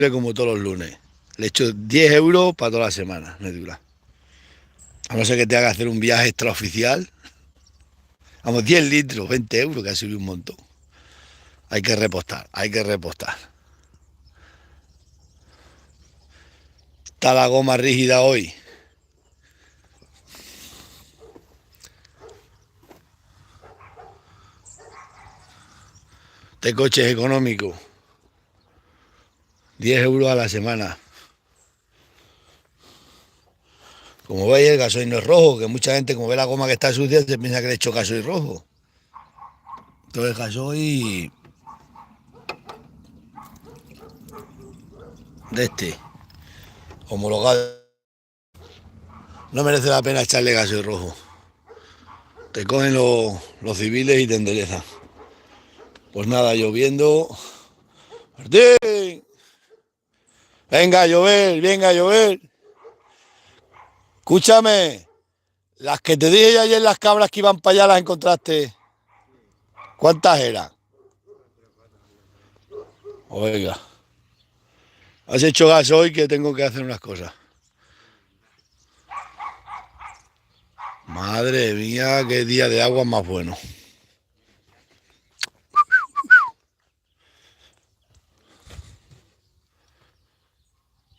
como todos los lunes. Le echo 10 euros para toda la semana, no dura. A no ser que te haga hacer un viaje extraoficial. Vamos, 10 litros, 20 euros, que ha subido un montón. Hay que repostar, hay que repostar. Está la goma rígida hoy. Este coche es económico. 10 euros a la semana. Como veis, el gasoil no es rojo, que mucha gente, como ve la goma que está sucia, se piensa que le he hecho gasoil rojo. Entonces, gasoil de este, homologado. No merece la pena echarle gasoil rojo. Te cogen los civiles y te enderezan. Pues nada, lloviendo. ¡Martín! Venga a llover, venga a llover. Escúchame, las que te dije ayer, las cabras que iban para allá, ¿las encontraste? ¿Cuántas eran? Oiga, has hecho gas hoy que tengo que hacer unas cosas. Madre mía, qué día de agua más bueno.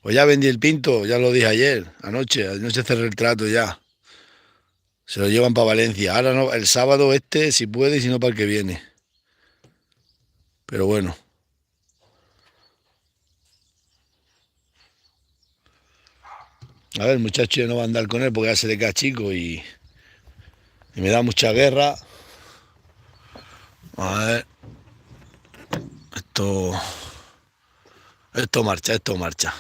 Pues ya vendí el pinto, ya lo dije ayer, anoche cerré el trato ya. Se lo llevan para Valencia. Ahora no, el sábado si puede, y si no para el que viene. Pero bueno. A ver, el muchacho ya no va a andar con él porque ya se le queda chico y me da mucha guerra. A ver, esto, esto marcha, esto marcha.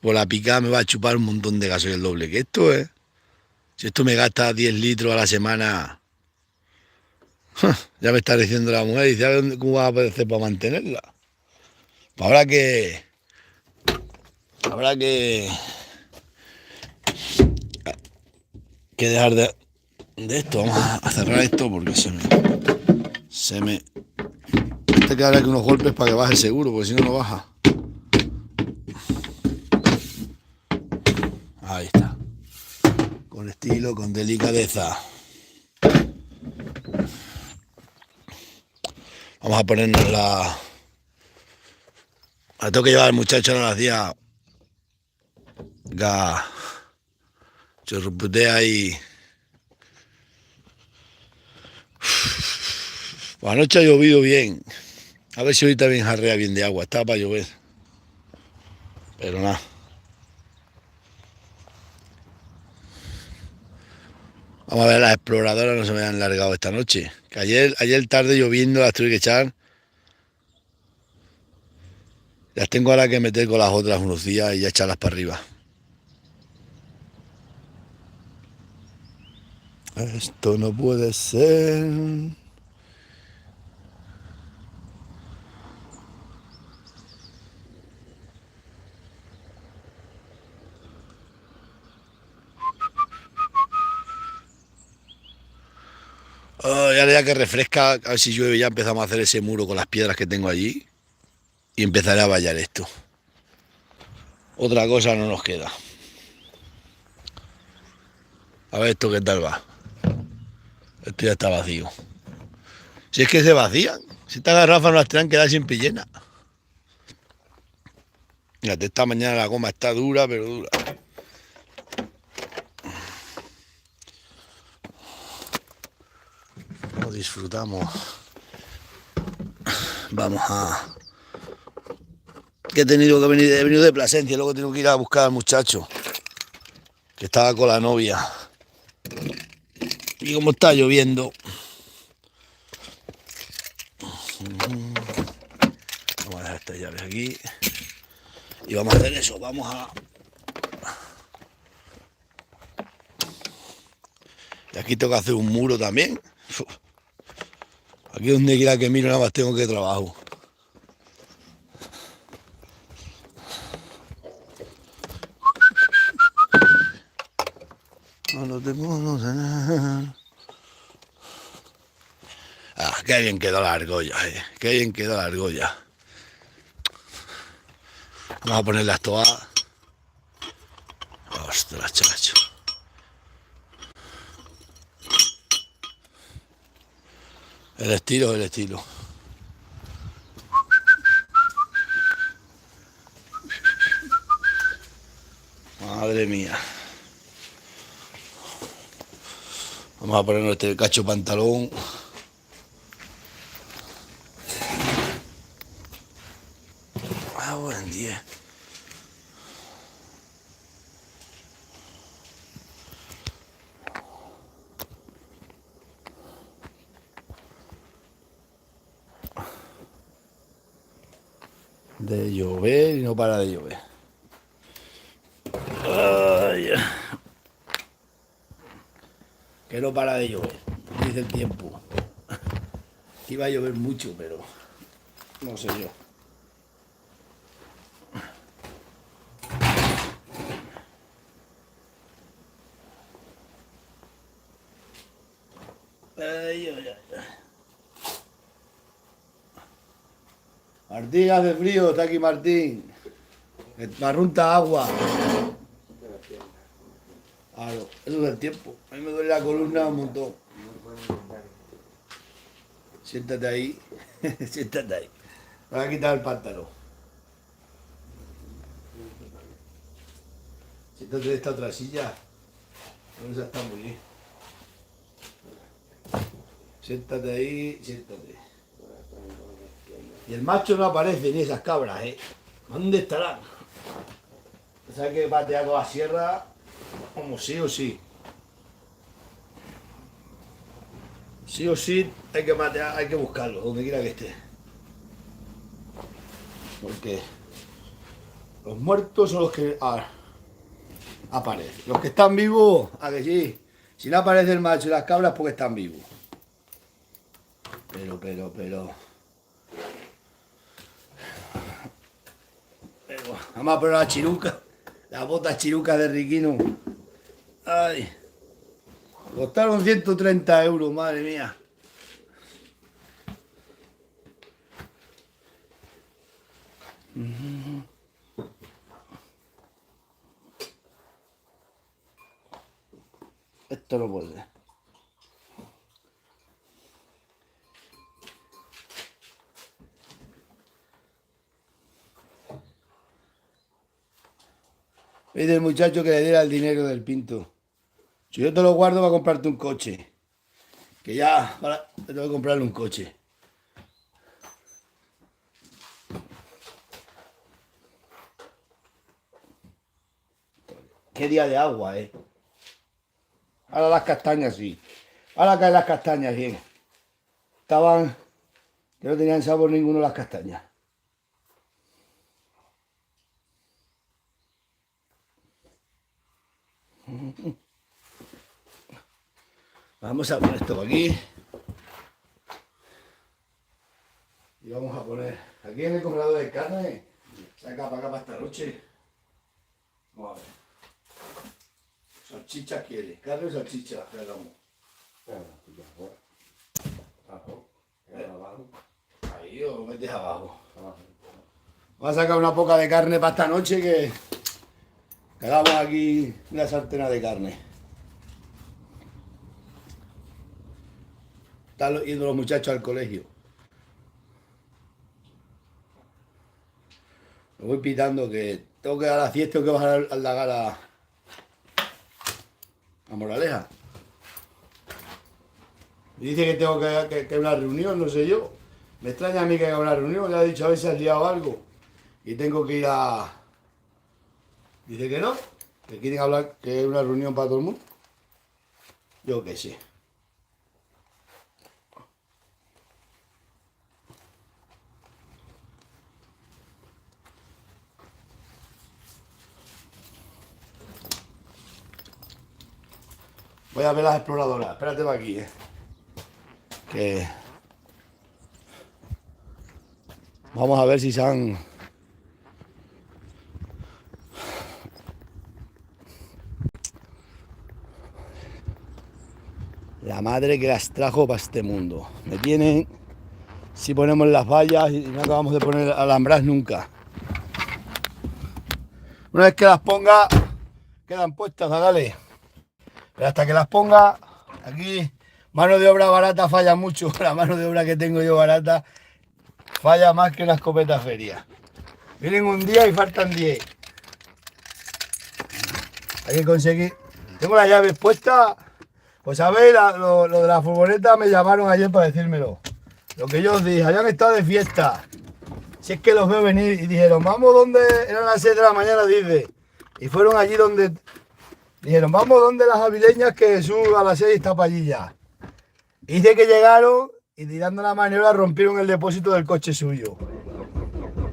Por la picada me va a chupar un montón de gasoil el doble que esto, ¿eh? Si esto me gasta 10 litros a la semana, ya me está diciendo la mujer, dice, a ver cómo va a aparecer para mantenerla. Pues habrá que dejar de esto. Vamos a cerrar esto porque se me Este que darle unos golpes para que baje el seguro, porque si no, no baja. Ahí está. Con estilo, con delicadeza. Vamos a ponernos la tengo que llevar al muchacho a las 10. Chorruputea y... Pues anoche ha llovido bien. A ver si hoy también jarrea bien de agua. Estaba para llover. Pero nada. Vamos a ver, las exploradoras no se me han largado esta noche. Que ayer tarde lloviendo las tuve que echar. Las tengo ahora que meter con las otras unos días y ya echarlas para arriba. Esto no puede ser. Oh, y ahora ya que refresca, a ver si llueve ya empezamos a hacer ese muro con las piedras que tengo allí. Y empezaré a vallar esto. Otra cosa no nos queda. A ver esto qué tal va. Esto ya está vacío. Si es que se vacían. Si estas garrafas no las tendrán que dar siempre llenas. Fíjate, esta mañana la goma está dura, pero dura. Lo disfrutamos. Vamos a... Que he venido de Plasencia, luego tengo que ir a buscar al muchacho. Que estaba con la novia. Y como está lloviendo... Vamos a dejar estas llaves aquí. Y vamos a hacer eso, vamos a... Y aquí tengo que hacer un muro también. Aquí donde quiera que miro nada más tengo que trabajo. No te puedo sanar. Ah, qué bien quedó la argolla, qué bien quedó la argolla. Vamos a poner las toadas. Ostras, chacho. El estilo, el estilo. Madre mía. Vamos a ponernos este cacho pantalón. Ah, buen día. De llover y no para de llover. Ay, que no para de llover, dice el tiempo. Iba a llover mucho, pero no sé yo. Ay, ay, ay. Martín, hace frío, está aquí Martín. Me arrunta agua. Claro, eso es el tiempo. A mí me duele la columna un montón. Siéntate ahí. Siéntate ahí. Me voy a quitar el pantalón. Siéntate en esta otra silla. Esa está muy bien. Siéntate ahí, siéntate. Y el macho no aparece ni esas cabras, ¿eh? ¿Dónde estarán? ¿Sabes que patear con la sierra? Como sí o sí. Sí o sí hay que patear, hay que buscarlo, donde quiera que esté. Porque los muertos son los que aparecen. Los que están vivos, a que sí. Si no aparece el macho y las cabras, porque están vivos. Pero. Vamos a poner la chiruca. Las botas chirucas de Riquino. Ay. Costaron 130 euros, madre mía. Esto no puede ser. Pide el muchacho que le diera el dinero del pinto. Si yo te lo guardo para comprarte un coche. Que ya, te tengo que comprarle un coche. Qué día de agua, ¿eh? Ahora las castañas, sí. Ahora caen las castañas, bien. Estaban, que no tenían sabor ninguno las castañas. Vamos a poner esto por aquí. Y vamos a poner aquí en el comprador de carne. Saca para acá para esta noche. Vamos a ver. Salchicha quiere. Carne o salchicha, perdón. Ahí o lo metes abajo. Vamos a sacar una poca de carne para esta noche que hagamos aquí una sartena de carne. Están yendo los muchachos al colegio. Me voy pitando que tengo que dar la fiesta, tengo que bajar al lagar a Moraleja. Y dice que tengo que una reunión, no sé yo. Me extraña a mí que haga una reunión, le ha dicho a ver si has liado algo. Y tengo que ir a... Dice que no, que quieren hablar, que es una reunión para todo el mundo. Yo qué sé. Voy a ver las exploradoras, espérate para aquí, que vamos a ver si se han... La madre que las trajo para este mundo. Me tienen... Si ponemos las vallas y no acabamos de poner alambras nunca. Una vez que las ponga, quedan puestas, dale. Pero hasta que las ponga, aquí mano de obra barata falla mucho. La mano de obra que tengo yo barata falla más que una escopeta feria. Vienen un día y faltan 10. Hay que conseguir. Tengo las llaves puestas. Pues sabéis, lo de la furgoneta me llamaron ayer para decírmelo. Lo que yo os dije, habían estado de fiesta. Si es que los veo venir y dijeron, vamos donde, eran las 6 de la mañana, dice. Y fueron allí donde, dijeron, vamos donde las avileñas que Jesús a las 6 está para allí ya. Y dice que llegaron y tirando la maniobra rompieron el depósito del coche suyo.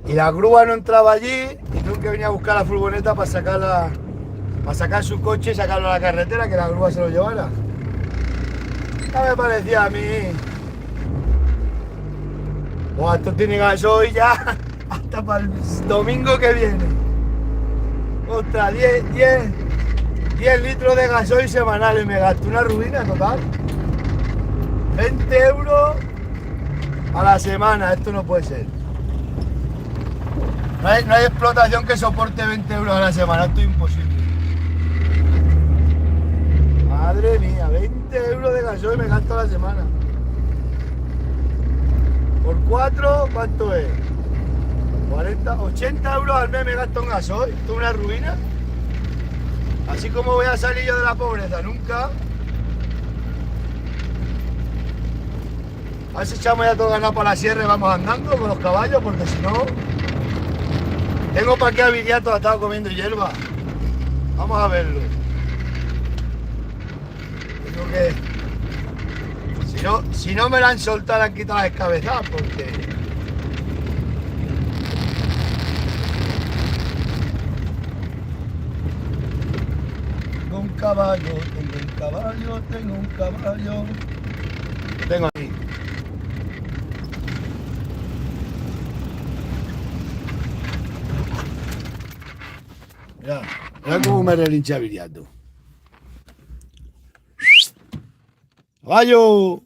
Y la grúa no entraba allí y tuve que venir a buscar la furgoneta para sacar su coche y sacarlo a la carretera, que la grúa se lo llevara. Ya me parecía a mí. Pues esto tiene gasoil ya hasta para el domingo que viene. Ostras, 10 litros de gasoil semanales me gasto, una ruina total. 20 euros a la semana, esto no puede ser. No hay explotación que soporte 20 euros a la semana, esto es imposible. Madre mía, 20 euros de gasoil me gasto a la semana. Por 4, ¿cuánto es? 40, 80 euros al mes me gasto en gasoil. Esto es una ruina. Así como voy a salir yo de la pobreza, nunca. A ver si echamos ya todo ganado para la sierra y vamos andando con los caballos, porque si no... Tengo para qué aviliato atado comiendo hierba. Vamos a verlo. Tengo que... Si no me la han soltado, le han quitado las escabezadas, porque... Tengo un caballo, tengo un caballo, tengo un caballo. Tengo aquí. Mira cómo me relincha Viriato. ¡Caballo!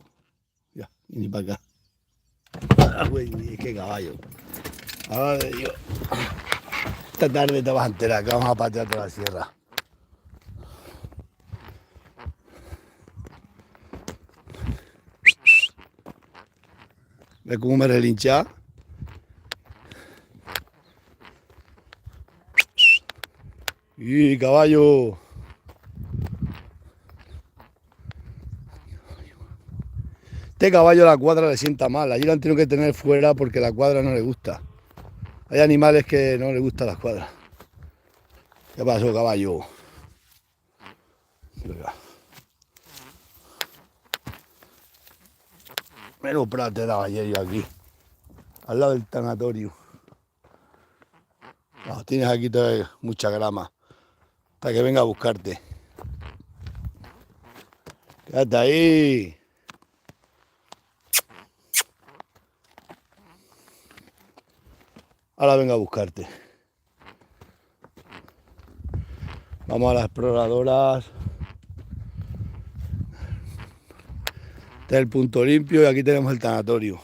Ya, ni para acá. Uy, qué caballo. Ay, Dios. Esta tarde te vas a enterar que vamos a patear toda la sierra. ¿Ves cómo me relincha? ¡Y caballo! Este caballo la cuadra le sienta mal. Allí lo han tenido que tener fuera porque la cuadra no le gusta. Hay animales que no les gustan las cuadras. ¿Qué pasó, caballo? Menos prato te daba ayer yo aquí. Al lado del tanatorio. No, tienes aquí todavía mucha grama. Hasta que venga a buscarte. Quédate ahí. Ahora venga a buscarte. Vamos a las exploradoras. Este es el punto limpio y aquí tenemos el tanatorio.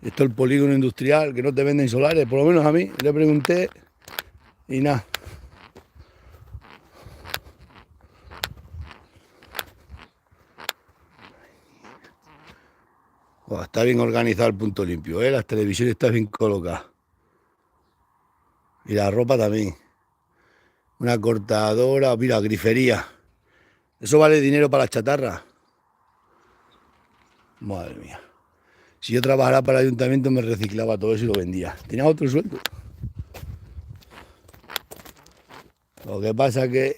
Esto es el polígono industrial, que no te venden solares, por lo menos a mí. Le pregunté y nada. Oh, está bien organizado el punto limpio, ¿eh? Las televisiones están bien colocadas. Y la ropa también. Una cortadora, mira, grifería. Eso vale dinero para la chatarra. Madre mía. Si yo trabajara para el ayuntamiento me reciclaba todo eso y lo vendía. Tenía otro sueldo. Lo que pasa es que...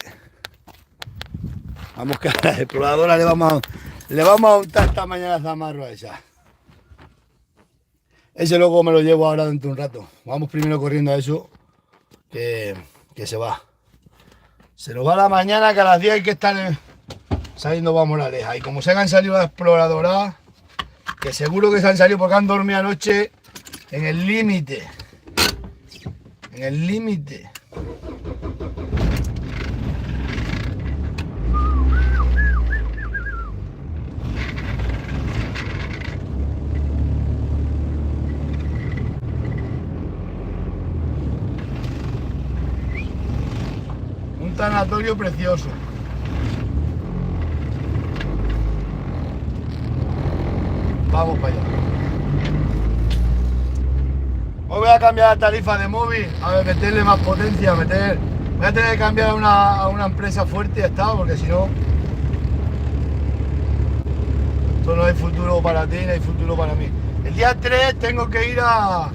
Vamos que a la exploradora le vamos a untar esta mañana zamarro a esa. Ese luego me lo llevo ahora dentro de un rato. Vamos primero corriendo a eso, que se va. Se nos va la mañana, que a las 10 hay que estar saliendo para Moraleja. Y como se han salido las exploradoras, que seguro que se han salido porque han dormido anoche en el límite. En el límite. tanatorio precioso. Vamos para allá. Hoy voy a cambiar la tarifa de móvil, a ver, meterle más potencia, voy a tener que cambiar a una empresa fuerte y ya está, porque si no, esto no hay futuro para ti, no hay futuro para mí. El día 3 tengo que ir a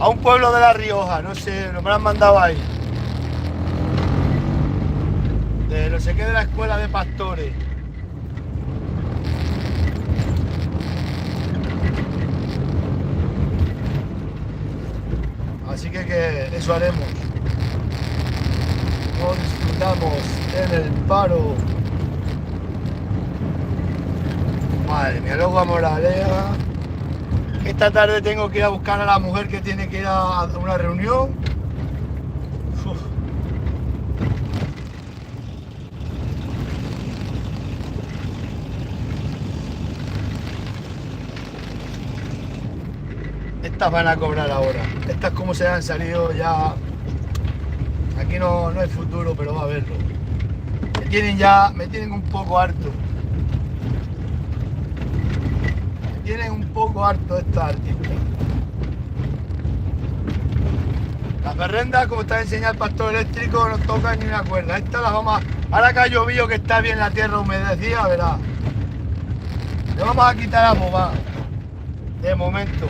un pueblo de La Rioja, no sé, me lo han mandado ahí. De no sé qué, de la escuela de pastores. Así que eso haremos. Nos disfrutamos en el paro. Madre mía, luego a Moralea. Esta tarde tengo que ir a buscar a la mujer que tiene que ir a una reunión. Uf. Estas van a cobrar ahora. Estas como se han salido ya. Aquí no hay futuro, pero va a haberlo. Me tienen un poco harto. Tienen un poco harto estas artistas. Las berrendas, como está enseñando el pastor eléctrico, no tocan ni una cuerda. Estas las vamos a... Ahora que ha llovido, que está bien la tierra humedecida, verá. Le vamos a quitar la boba. De momento.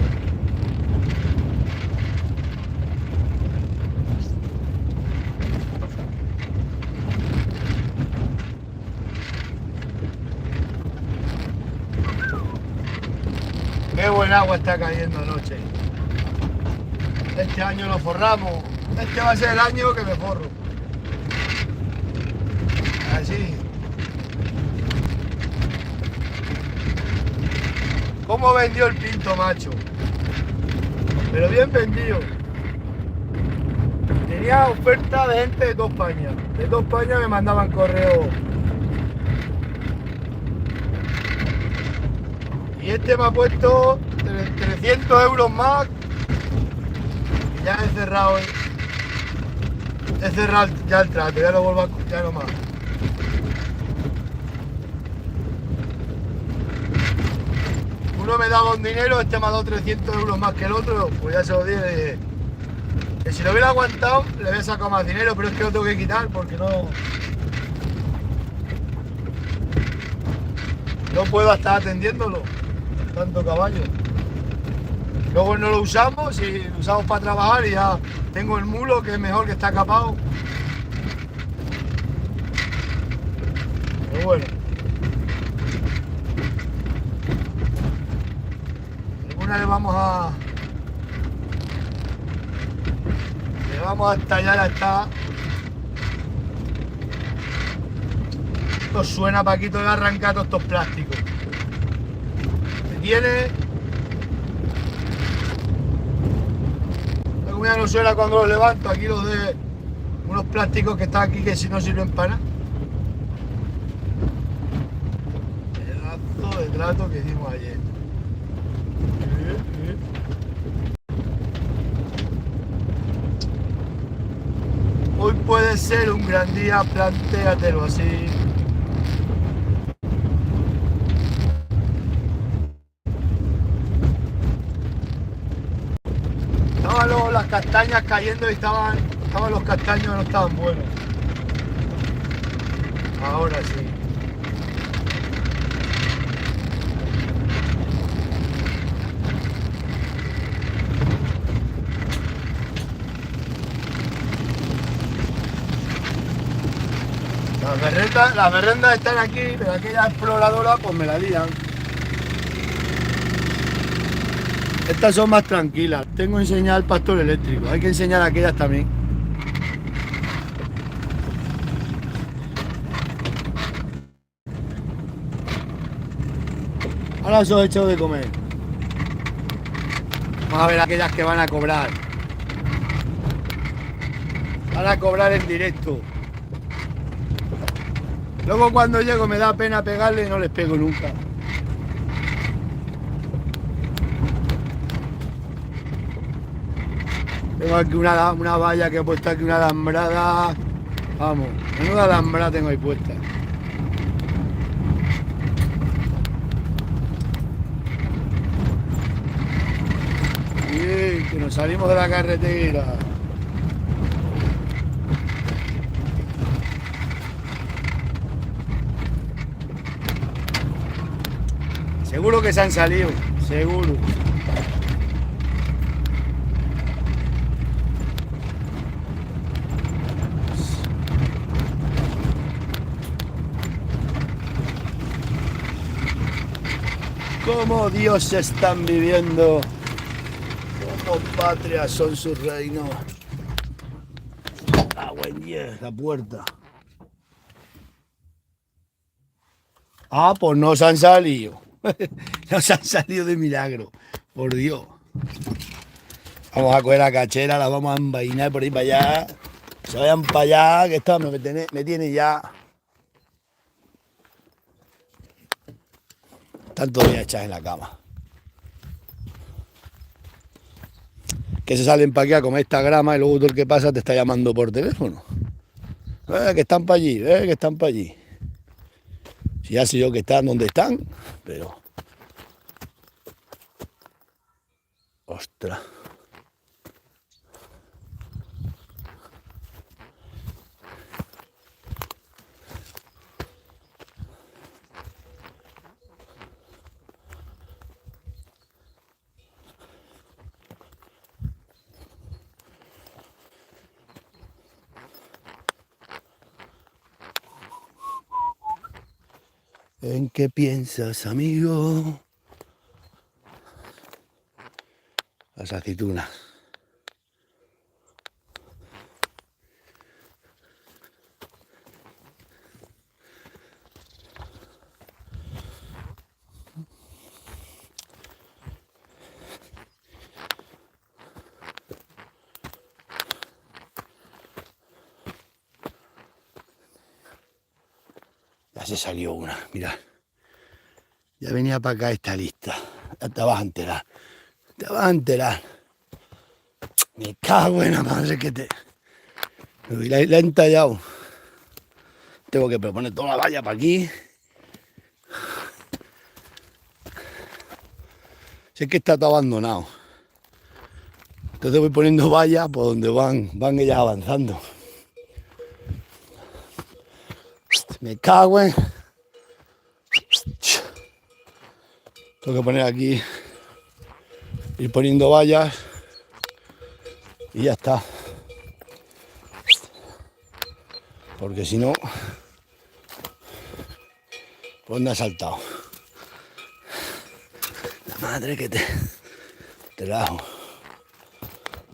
Qué buen agua está cayendo anoche. Este año lo forramos. Este va a ser el año que me forro. Así. ¿Cómo vendió el pinto, macho? Pero bien vendido. Tenía oferta de gente de toda España. De toda España me mandaban correo. Y este me ha puesto 300 euros más. Y ya he cerrado ya el trato, ya no vuelvo a ya no más. Uno me daba un dinero, este me ha dado 300 euros más que el otro, pues ya se lo dije. Que si lo hubiera aguantado, le había sacado más dinero, pero es que lo tengo que quitar porque no puedo estar atendiéndolo. Tanto caballo. Luego no lo usamos y lo usamos para trabajar y ya tengo el mulo que es mejor, que está capado. Pero bueno. Alguna le vamos a estallar a esta. Esto suena, Paquito, de arrancar todos estos plásticos. Tiene. La comida no suena cuando los levanto. Aquí los de unos plásticos que están aquí que si no sirven para nada. El lazo de trato que hicimos ayer. Hoy puede ser un gran día, plantéatelo así. Estaban las castañas cayendo y estaban los castaños, no estaban buenos. Ahora sí. Las berrendas están aquí, pero aquella exploradora pues me la lían. Estas son más tranquilas. Tengo que enseñar al pastor eléctrico. Hay que enseñar a aquellas también. Ahora os he echado de comer. Vamos a ver aquellas que van a cobrar. Van a cobrar en directo. Luego cuando llego me da pena pegarle y no les pego nunca. Tengo aquí una valla que he puesto aquí, una alambrada. Vamos, menuda alambrada tengo ahí puesta. Bien, que nos salimos de la carretera. Seguro que se han salido, seguro. Cómo Dios están viviendo, como patria son sus reinos. Agua en 10, la puerta. Ah, pues no se han salido. No se han salido de milagro, por Dios. Vamos a coger la cachera, la vamos a envainar por ahí para allá. Se vayan para allá, que esto me tiene ya. Están todavía hechas en la cama. Que se salen para aquí a comer esta grama y luego todo el que pasa te está llamando por teléfono. Que están para allí, que están para allí. Si ya sé yo que están donde están, pero... Ostras. ¿En qué piensas, amigo? Las aceitunas. Ya se salió una, mirad. Ya venía para acá esta lista. Ya te vas a enterar. Te vas a enterar. Me cago en la madre que te... La he entallado. Tengo que poner toda la valla para aquí. Si es que está todo abandonado. Entonces voy poniendo vallas por donde van ellas avanzando. Me cago en... Tengo que poner aquí, ir poniendo vallas y ya está. Porque si no, pues me ha saltado. La madre que te trajo.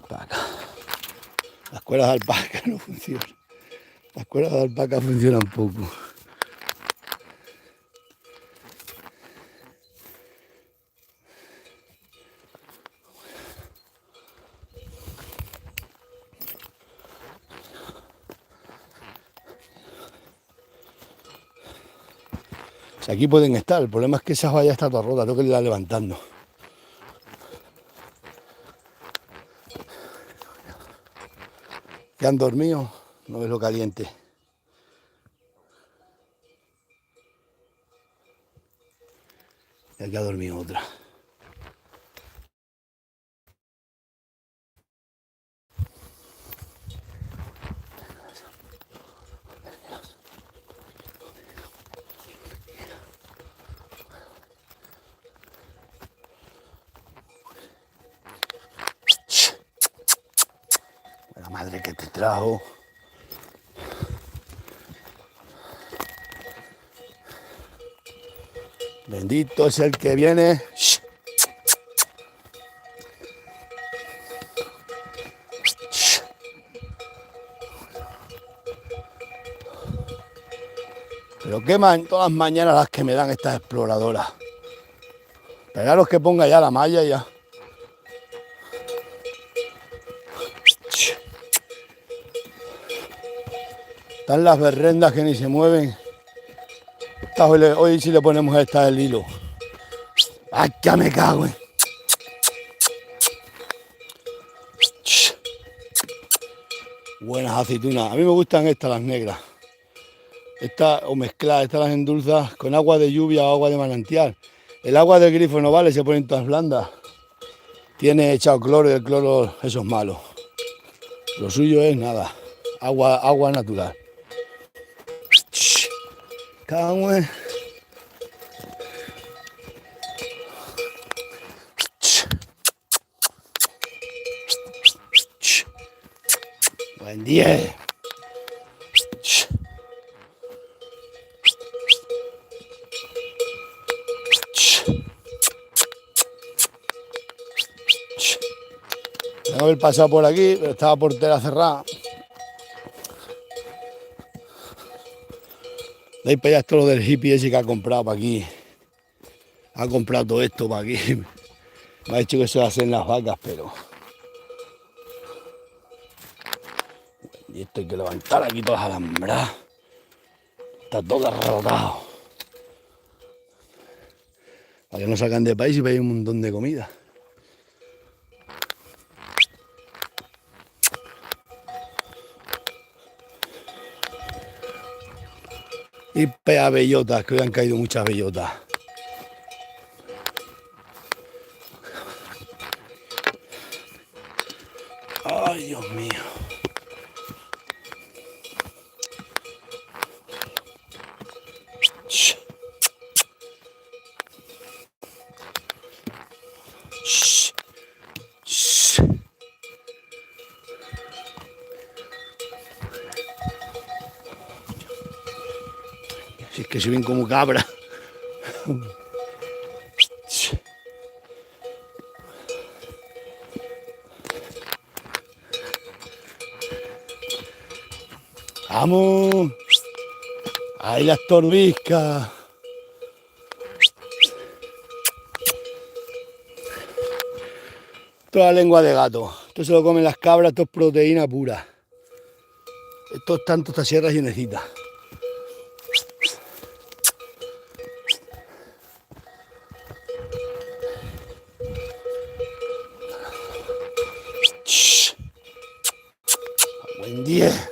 Para acá. Las cuerdas de alpaca no funcionan. Las cuerdas de alpaca funcionan poco. Si aquí pueden estar, el problema es que esa valla está toda rota, tengo que irla levantando. ¿Que han dormido? No ves lo caliente. Y aquí ha dormido otra. La madre que te trajo. Bendito es el que viene. Pero queman todas las mañanas las que me dan estas exploradoras. Pegaros que ponga ya la malla y ya. Están las berrendas que ni se mueven. Hoy sí le ponemos esta el hilo. ¡Ay, que me cago! Buenas aceitunas. A mí me gustan estas, las negras. Estas o mezcladas, estas las endulzas con agua de lluvia o agua de manantial. El agua del grifo no vale, se ponen todas blandas. Tiene echado cloro y el cloro, eso es malo. Lo suyo es nada, agua natural. Cauen. Buen día. Tengo que haber pasado por aquí, pero estaba portera cerrada. De ahí para allá esto lo del hippie ese que ha comprado para aquí. Ha comprado todo esto para aquí. Me ha dicho que se hacen las vacas, pero... Y esto hay que levantar aquí todas las alambras. Está todo arrebatado. Para que no salgan de país y para ir un montón de comida. Y pea bellotas, que hoy han caído muchas bellotas. Ay, Dios mío. Si es que se ven como cabra. ¡Vamos! ¡Ahí las torbiscas! Toda lengua de gato. Esto se lo comen las cabras, esto es proteína pura. Esto es tanto esta sierra llenecita. Buen día.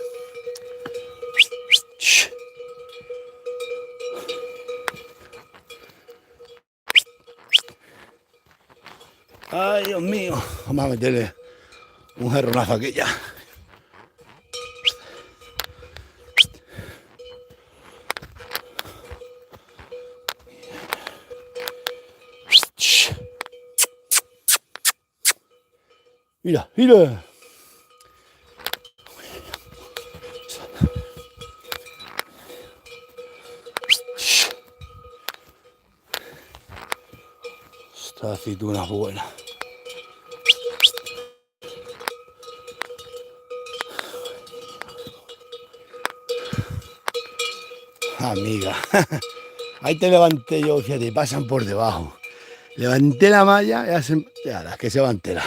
Ay, Dios mío. Vamos a meterle un jerronazo a aquella. Mira, mira. Esta aceituna es buena. Amiga, ahí te levanté yo, fíjate, pasan por debajo. Levanté la malla y hacen, ya, las que se van enteras.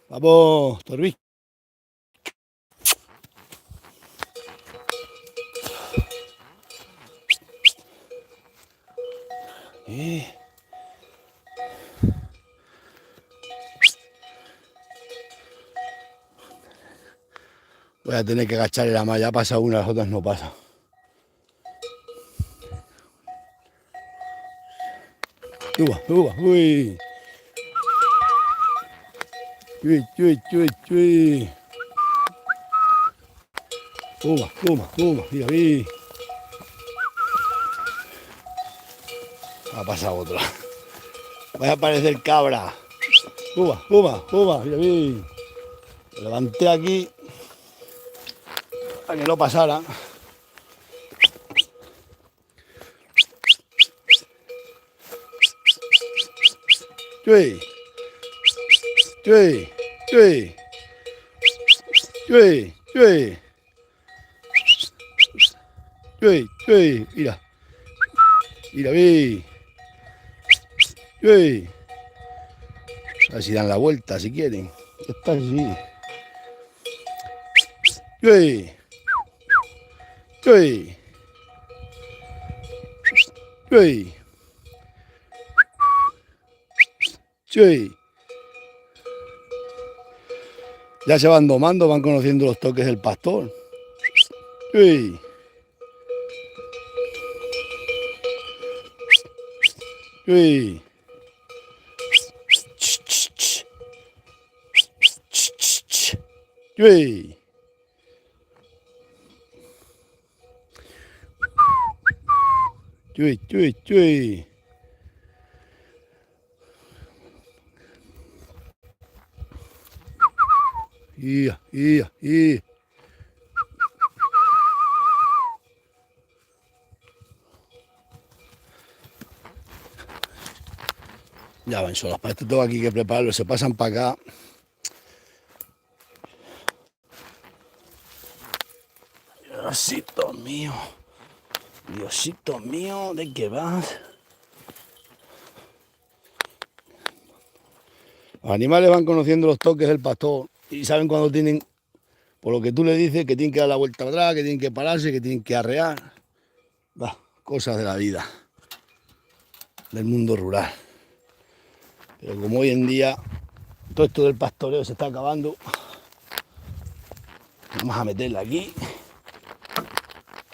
Vamos, Torbí. Voy a tener que agacharle la malla, pasa una, las otras no pasan. Uy. Uy. Mira, vi. Ha pasado otra. Vaya a aparecer cabra. Mira, vi. Lo levanté aquí para que no pasara. Uy. Mira. Mira, ve. A ver si dan la vuelta si quieren. Está así. Chuy, chuy. Ya se van domando, van conociendo los toques del pastor. Chuy, chuy. Chuy. Chuy, chuy, chuy. Ia, ia, ia. Ya van solas, para esto tengo aquí que prepararlo, se pasan para acá. Diosito mío, Diosito mío, ¿de qué vas? Los animales van conociendo los toques del pastor y saben cuando tienen, por lo que tú le dices, que tienen que dar la vuelta atrás, que tienen que pararse, que tienen que arrear. Bah, cosas de la vida, del mundo rural. Pero como hoy en día todo esto del pastoreo se está acabando, vamos a meterle aquí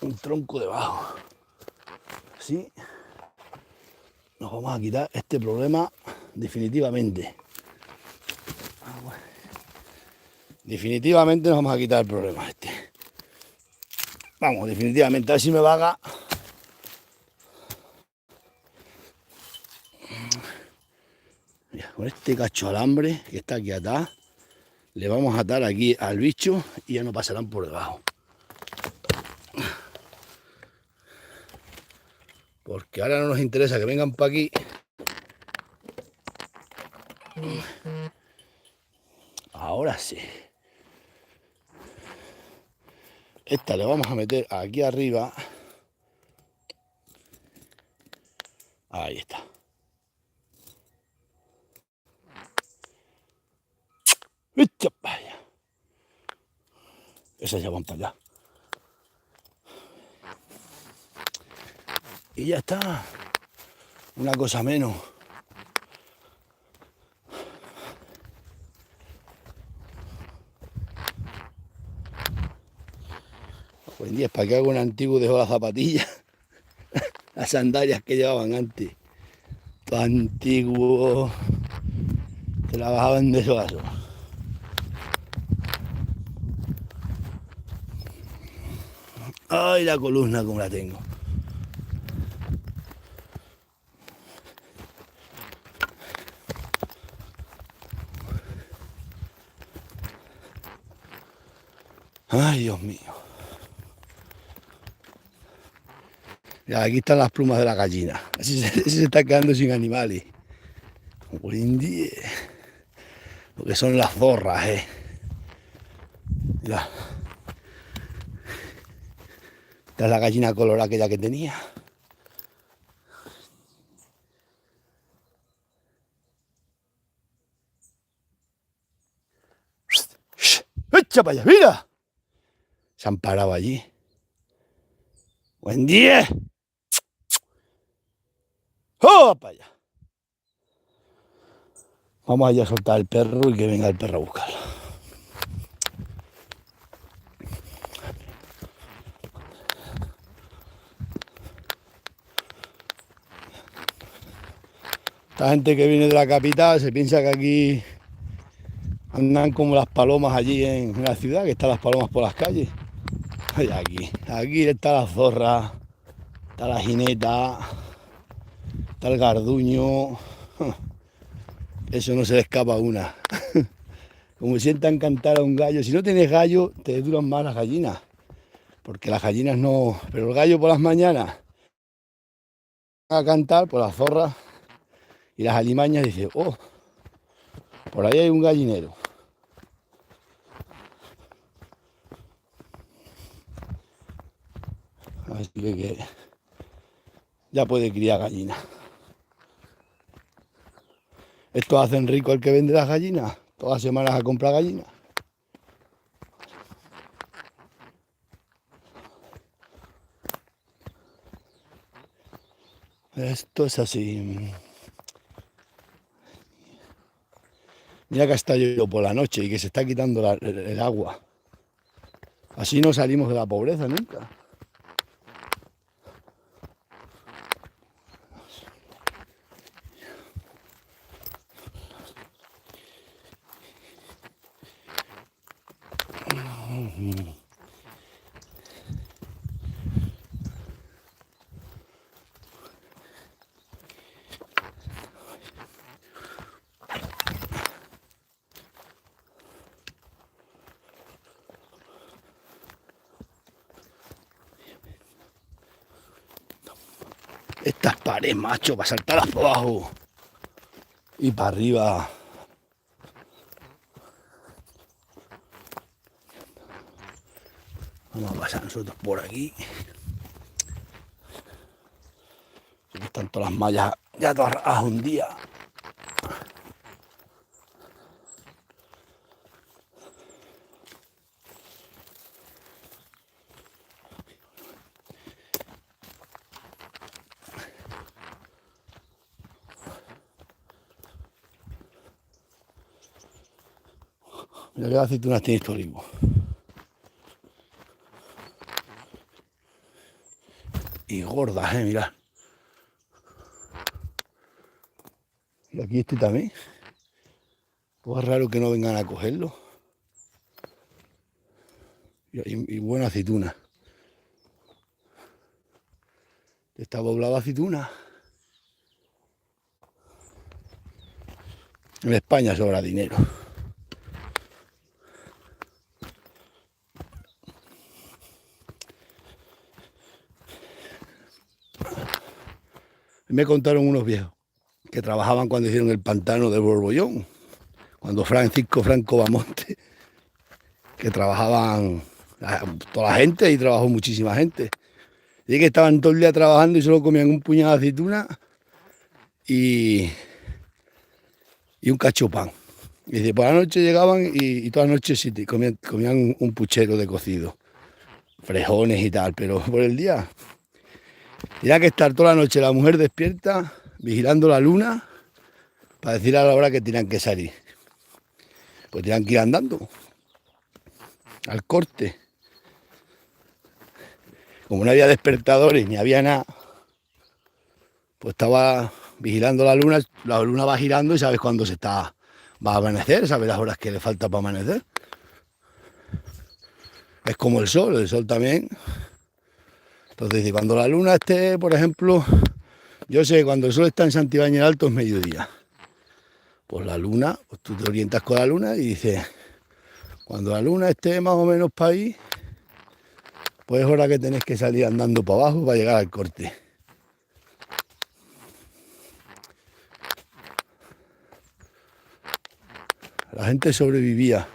un tronco debajo. Así nos vamos a quitar este problema definitivamente. Definitivamente nos vamos a quitar el problema este. Vamos, definitivamente, a ver si me vaga. Mira, con este cacho alambre que está aquí atado, le vamos a atar aquí al bicho y ya no pasarán por debajo. Porque ahora no nos interesa que vengan para aquí. Ahora sí. Esta le vamos a meter aquí arriba. Ahí está. ¡Echa para allá! Esas ya van para allá. Y ya está. Una cosa menos. Hoy en día es para que algún antiguo dejó las zapatillas. Las sandalias que llevaban antes. Todo antiguo. Se la bajaban de eso a eso. Ay, la columna como la tengo. Ay, Dios mío. Ya, aquí están las plumas de la gallina. Así se está quedando sin animales. Hoy en día. Lo que son las zorras, Mira. Esta es la gallina colorada aquella que tenía. ¡Echa para allá! ¡Mira! Se han parado allí. ¡Buen día! ¡Oh, para allá! Vamos allá a soltar el perro y que venga el perro a buscarlo. Esta gente que viene de la capital se piensa que aquí andan como las palomas allí en la ciudad, que están las palomas por las calles. Aquí está la zorra, está la jineta, está el garduño. Eso no se le escapa a una. Como sientan cantar a un gallo. Si no tienes gallo, te duran más las gallinas. Porque las gallinas no. Pero el gallo por las mañanas a cantar por las zorras y las alimañas dice, oh, por ahí hay un gallinero. Así que ya puede criar gallinas. Esto hacen rico el que vende las gallinas. Todas las semanas a comprar gallinas. Esto es así. Mira que está lloviendo por la noche y que se está quitando el agua. Así no salimos de la pobreza nunca. Estas paredes, macho, para saltarlas por abajo y para arriba. Vamos a pasar nosotros por aquí. Aquí están todas las mallas ya todas rajadas un día. Mira que aceitunas tiene esto olivo. Y gordas, mirad. Y aquí este también. Pues es raro que no vengan a cogerlo. Y buena aceituna. Está doblada aceituna. En España sobra dinero. Me contaron unos viejos que trabajaban cuando hicieron el pantano del Borbollón, cuando Francisco Franco Bamonte, que trabajaban toda la gente y trabajó muchísima gente. Y que estaban todo el día trabajando y solo comían un puñado de aceituna y un cacho pan. Y dice, por la noche llegaban y todas las noches sí, comían un puchero de cocido, frejones y tal, pero por el día tenía que estar toda la noche la mujer despierta, vigilando la luna, para decir a la hora que tenían que salir. Pues tenían que ir andando al corte. Como no había despertadores ni había nada, pues estaba vigilando la luna va girando y sabes cuándo va a amanecer, sabes las horas que le falta para amanecer. Es como el sol también. Entonces, cuando la luna esté, por ejemplo, yo sé que cuando el sol está en Santibáñez Alto es mediodía. Pues la luna, pues tú te orientas con la luna y dices, cuando la luna esté más o menos para ahí, pues es hora que tenés que salir andando para abajo para llegar al corte. La gente sobrevivía.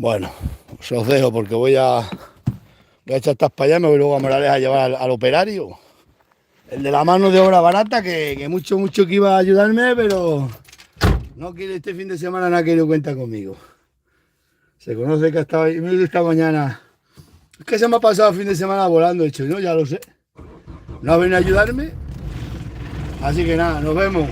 Bueno, os dejo porque voy a echar estas para allá, me voy luego a Morales a llevar al operario. El de la mano de obra barata, que mucho que iba a ayudarme, pero no quiere este fin de semana, no ha querido cuenta conmigo. Se conoce que ha estado ahí esta mañana. Es que se me ha pasado el fin de semana volando, he dicho, no, ya lo sé. No ha venido a ayudarme. Así que nada, nos vemos.